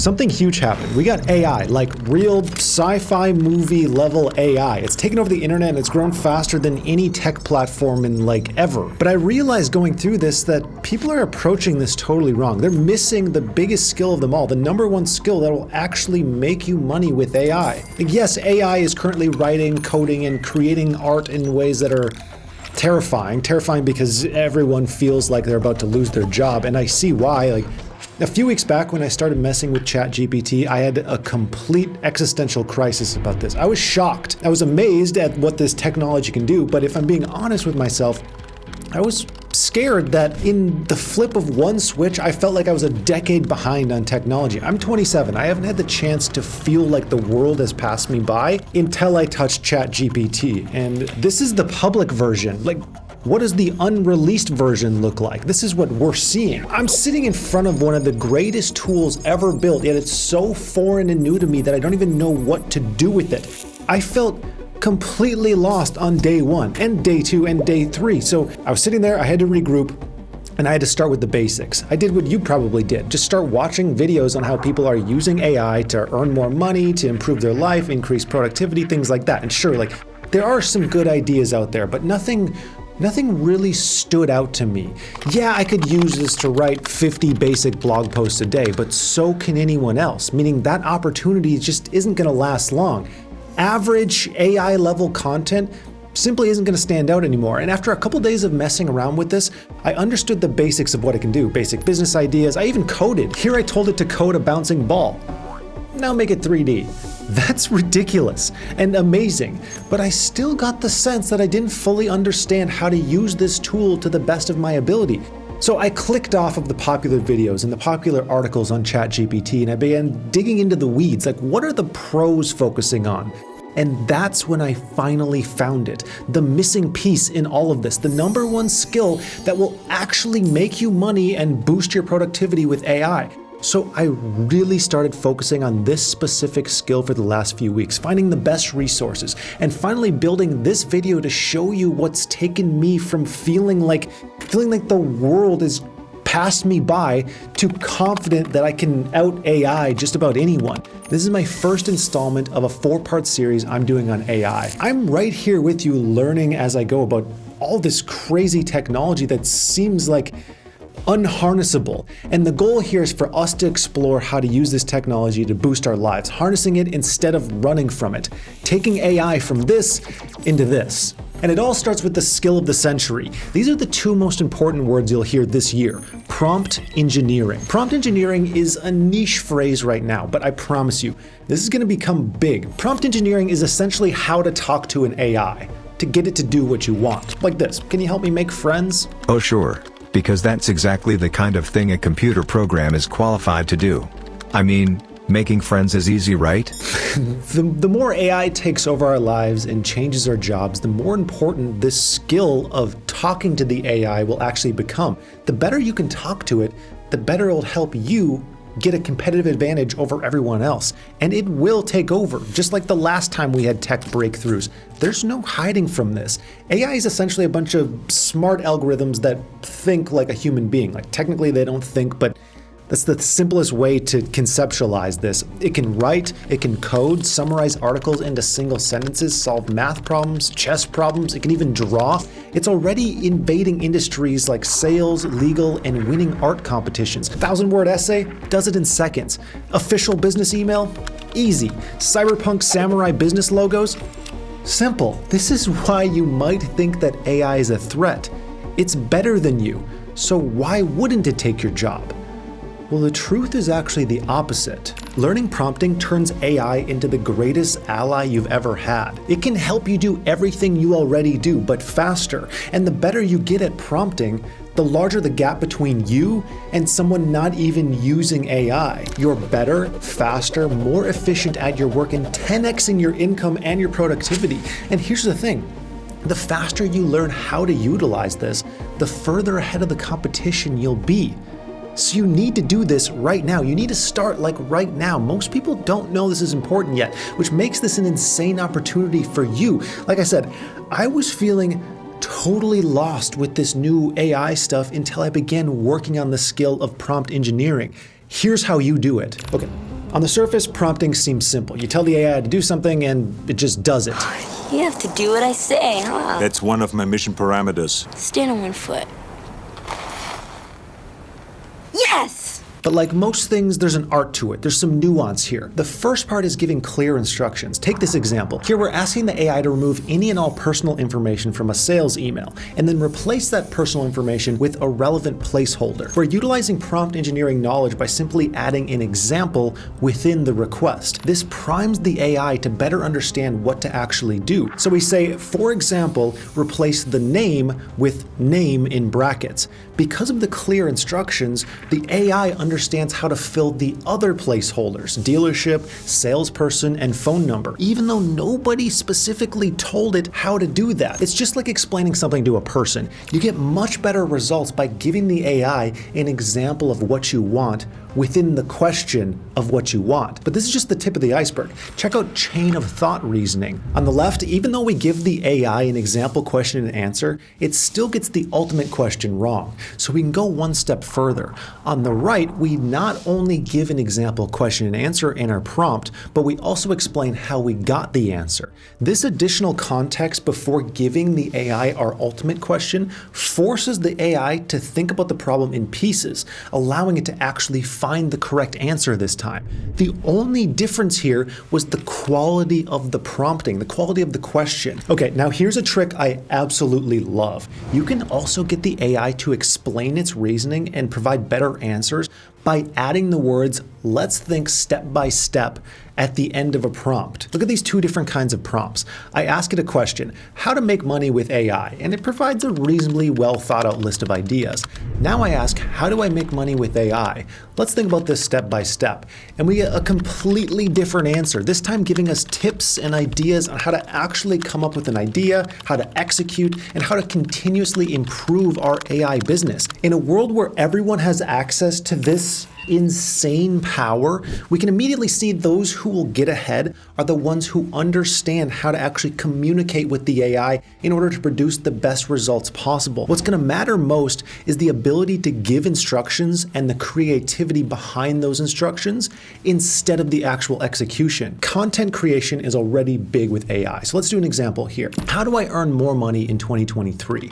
Something huge happened. We got AI, like real sci-fi movie level AI. It's taken over the internet and it's grown faster than any tech platform in like ever. But I realized going through this that people are approaching this totally wrong. They're missing the biggest skill of them all, the #1 skill that will actually make you money with AI. Like, yes, AI is currently writing, coding, and creating art in ways that are terrifying because everyone feels like they're about to lose their job, and I see why. Like, a few weeks back when I started messing with ChatGPT, I had a complete existential crisis about this. I was shocked. I was amazed at what this technology can do, but if I'm being honest with myself, I was scared that in the flip of one switch, I felt like I was a decade behind on technology. I'm 27. I haven't had the chance to feel like the world has passed me by until I touched ChatGPT. And this is the public version. Like, what does the unreleased version look like? This is what we're seeing. I'm sitting in front of one of the greatest tools ever built, yet it's so foreign and new to me that I don't even know what to do with it. I felt completely lost on day 1 and day 2 and day 3. So I was sitting there, I had to regroup, and I had to start with the basics. I did what you probably did. Just start watching videos on how people are using AI to earn more money, to improve their life, increase productivity, things like that. And sure, like, there are some good ideas out there, but nothing really stood out to me. Yeah, I could use this to write 50 basic blog posts a day, but so can anyone else, meaning that opportunity just isn't gonna last long. Average AI level content simply isn't going to stand out anymore. And after a couple days of messing around with this, I understood the basics of what it can do, basic business ideas. I even coded. Here I told it to code a bouncing ball. Now make it 3D. That's ridiculous and amazing, but I still got the sense that I didn't fully understand how to use this tool to the best of my ability. So I clicked off of the popular videos and the popular articles on ChatGPT, and I began digging into the weeds, like, what are the pros focusing on? And that's when I finally found it, the missing piece in all of this, the #1 skill that will actually make you money and boost your productivity with AI. So I really started focusing on this specific skill for the last few weeks, finding the best resources, and finally building this video to show you what's taken me from feeling like the world is passed me by to confident that I can out AI just about anyone. This is my first installment of a 4-part series I'm doing on AI. I'm right here with you learning as I go about all this crazy technology that seems like unharnessable. And the goal here is for us to explore how to use this technology to boost our lives, harnessing it instead of running from it, taking AI from this into this. And it all starts with the skill of the century. These are the 2 most important words you'll hear this year: prompt engineering. Prompt engineering is a niche phrase right now, but I promise you, this is going to become big. Prompt engineering is essentially how to talk to an AI, to get it to do what you want. Like this: can you help me make friends? Oh sure, because that's exactly the kind of thing a computer program is qualified to do. I mean, making friends is easy, right? The more AI takes over our lives and changes our jobs, the more important this skill of talking to the AI will actually become. The better you can talk to it, the better it'll help you get a competitive advantage over everyone else. And it will take over, just like the last time we had tech breakthroughs. There's no hiding from this. AI is essentially a bunch of smart algorithms that think like a human being. Like, technically they don't think, but that's the simplest way to conceptualize this. It can write, it can code, summarize articles into single sentences, solve math problems, chess problems, it can even draw. It's already invading industries like sales, legal, and winning art competitions. 1,000-word essay does it in seconds. Official business email? Easy. Cyberpunk samurai business logos? Simple. This is why you might think that AI is a threat. It's better than you, so why wouldn't it take your job? Well, the truth is actually the opposite. Learning prompting turns AI into the greatest ally you've ever had. It can help you do everything you already do, but faster. And the better you get at prompting, the larger the gap between you and someone not even using AI. You're better, faster, more efficient at your work, and 10xing your income and your productivity. And here's the thing. The faster you learn how to utilize this, the further ahead of the competition you'll be. So you need to do this right now. You need to start like right now. Most people don't know this is important yet, which makes this an insane opportunity for you. Like I said, I was feeling totally lost with this new AI stuff until I began working on the skill of prompt engineering. Here's how you do it. Okay, On the surface, prompting seems simple. You tell the AI to do something and it just does it. You have to do what I say, huh? That's one of my mission parameters. Stand on one foot. Yes! But like most things, there's an art to it. There's some nuance here. The first part is giving clear instructions. Take this example. Here we're asking the AI to remove any and all personal information from a sales email, and then replace that personal information with a relevant placeholder. We're utilizing prompt engineering knowledge by simply adding an example within the request. This primes the AI to better understand what to actually do. So we say, for example, replace the name with name in brackets. Because of the clear instructions, the AI understands how to fill the other placeholders, dealership, salesperson, and phone number, even though nobody specifically told it how to do that. It's just like explaining something to a person. You get much better results by giving the AI an example of what you want within the question of what you want. But this is just the tip of the iceberg. Check out chain of thought reasoning. On the left, even though we give the AI an example question and answer, it still gets the ultimate question wrong. So we can go one step further. On the right, we not only give an example question and answer in our prompt, but we also explain how we got the answer. This additional context before giving the AI our ultimate question forces the AI to think about the problem in pieces, allowing it to actually find the correct answer this time. The only difference here was the quality of the prompting, the quality of the question. Okay, now here's a trick I absolutely love. You can also get the AI to explain its reasoning and provide better answers by adding the words, "let's think step by step," at the end of a prompt. Look at these two different kinds of prompts. I ask it a question, how to make money with AI, and it provides a reasonably well thought out list of ideas. Now I ask, how do I make money with AI? Let's think about this step by step. And we get a completely different answer, this time giving us tips and ideas on how to actually come up with an idea, how to execute, and how to continuously improve our AI business. In a world where everyone has access to this insane power, we can immediately see those who will get ahead are the ones who understand how to actually communicate with the AI in order to produce the best results possible. What's going to matter most is the ability to give instructions and the creativity behind those instructions instead of the actual execution. Content creation is already big with AI. So let's do an example here. How do I earn more money in 2023?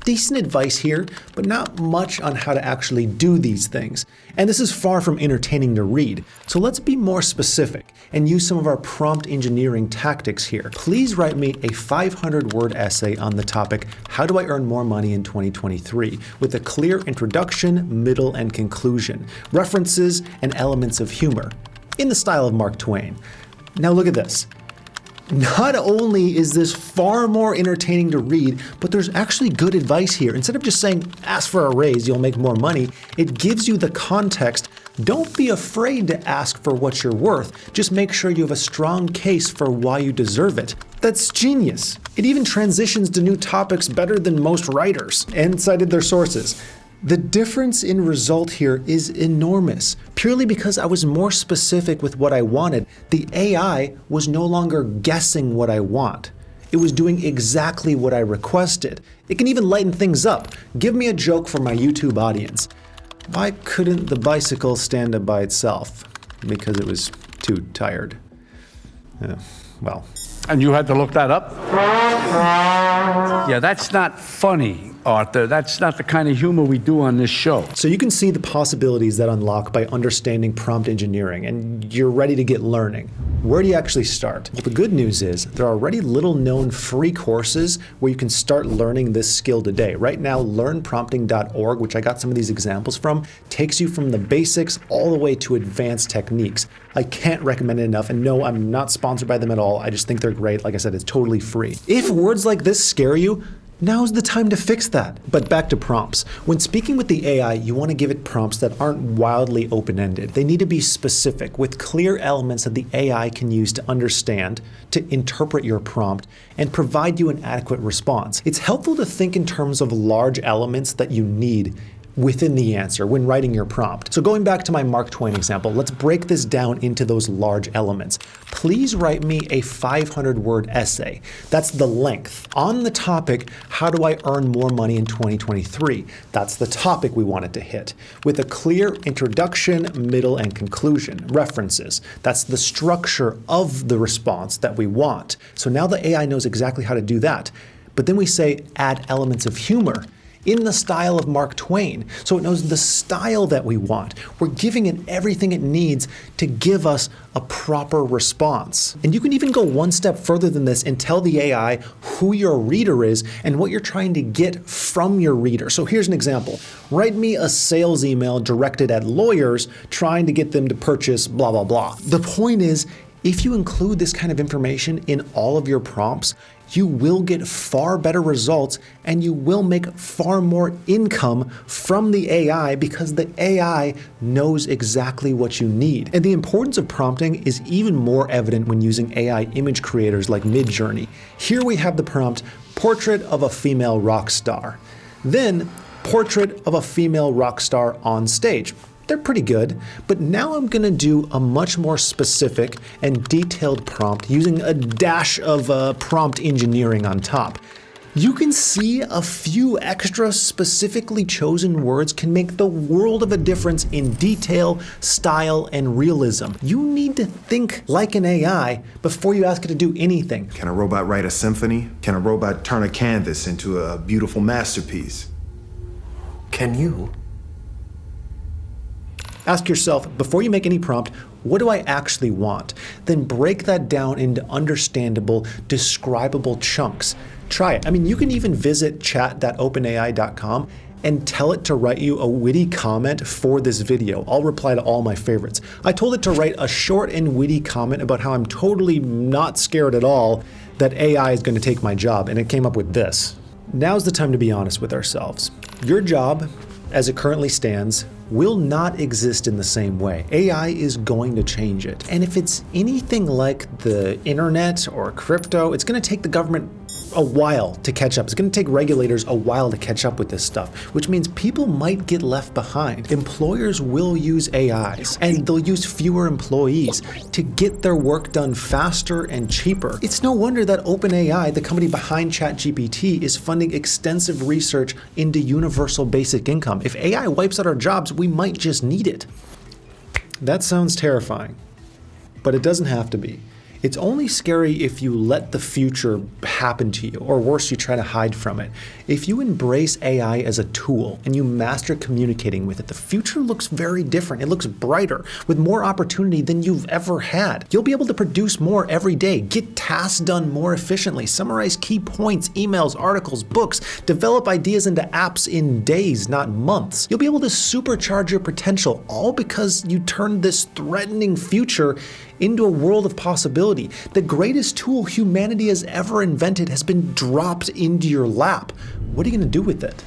Decent advice here, but not much on how to actually do these things. And this is far from entertaining to read. So let's be more specific and use some of our prompt engineering tactics here. Please write me a 500-word essay on the topic, how do I earn more money in 2023, with a clear introduction, middle, and conclusion, references, and elements of humor, in the style of Mark Twain. Now look at this. Not only is this far more entertaining to read, but there's actually good advice here. Instead of just saying, ask for a raise, you'll make more money, it gives you the context. Don't be afraid to ask for what you're worth. Just make sure you have a strong case for why you deserve it. That's genius. It even transitions to new topics better than most writers, and cited their sources. The difference in result here is enormous. Purely because I was more specific with what I wanted, the AI was no longer guessing what I want. It was doing exactly what I requested. It can even lighten things up. Give me a joke for my YouTube audience. Why couldn't the bicycle stand up by itself? Because it was too tired. Well. And you had to look that up? Yeah, that's not funny, Arthur. That's not the kind of humor we do on this show. So you can see the possibilities that unlock by understanding prompt engineering, and you're ready to get learning. Where do you actually start? Well, the good news is there are already little-known free courses where you can start learning this skill today. Right now, learnprompting.org, which I got some of these examples from, takes you from the basics all the way to advanced techniques. I can't recommend it enough, and no, I'm not sponsored by them at all. I just think they're great. Like I said, it's totally free. If words like this scare you, now's the time to fix that. But back to prompts. When speaking with the AI, you want to give it prompts that aren't wildly open-ended. They need to be specific, with clear elements that the AI can use to understand, to interpret your prompt, and provide you an adequate response. It's helpful to think in terms of large elements that you need within the answer when writing your prompt. So going back to my Mark Twain example, let's break this down into those large elements. Please write me a 500-word essay. That's the length. On the topic, how do I earn more money in 2023? That's the topic we wanted to hit. With a clear introduction, middle, and conclusion. References. That's the structure of the response that we want. So now the AI knows exactly how to do that. But then we say add elements of humor in the style of Mark Twain. So it knows the style that we want. We're giving it everything it needs to give us a proper response. And you can even go one step further than this and tell the AI who your reader is and what you're trying to get from your reader. So here's an example. Write me a sales email directed at lawyers trying to get them to purchase blah, blah, blah. The point is, if you include this kind of information in all of your prompts, you will get far better results and you will make far more income from the AI because the AI knows exactly what you need. And the importance of prompting is even more evident when using AI image creators like Midjourney. Here we have the prompt, portrait of a female rock star. Then, portrait of a female rock star on stage. They're pretty good, but now I'm gonna do a much more specific and detailed prompt using a dash of prompt engineering on top. You can see a few extra specifically chosen words can make the world of a difference in detail, style, and realism. You need to think like an AI before you ask it to do anything. Can a robot write a symphony? Can a robot turn a canvas into a beautiful masterpiece? Can you? Ask yourself, before you make any prompt, what do I actually want? Then break that down into understandable, describable chunks. Try it. I mean, you can even visit chat.openai.com and tell it to write you a witty comment for this video. I'll reply to all my favorites. I told it to write a short and witty comment about how I'm totally not scared at all that AI is going to take my job, and it came up with this. Now's the time to be honest with ourselves. Your job, as it currently stands, will not exist in the same way. AI is going to change it. And if it's anything like the internet or crypto, it's going to take the government a while to catch up. It's going to take regulators a while to catch up with this stuff, which means people might get left behind. Employers will use AIs and they'll use fewer employees to get their work done faster and cheaper. It's no wonder that OpenAI, the company behind ChatGPT, is funding extensive research into universal basic income. If AI wipes out our jobs, we might just need it. That sounds terrifying, but it doesn't have to be. It's only scary if you let the future happen to you, or worse, you try to hide from it. If you embrace AI as a tool and you master communicating with it, the future looks very different. It looks brighter, with more opportunity than you've ever had. You'll be able to produce more every day, get tasks done more efficiently, summarize key points, emails, articles, books, develop ideas into apps in days, not months. You'll be able to supercharge your potential, all because you turned this threatening future into a world of possibility. The greatest tool humanity has ever invented has been dropped into your lap. What are you going to do with it?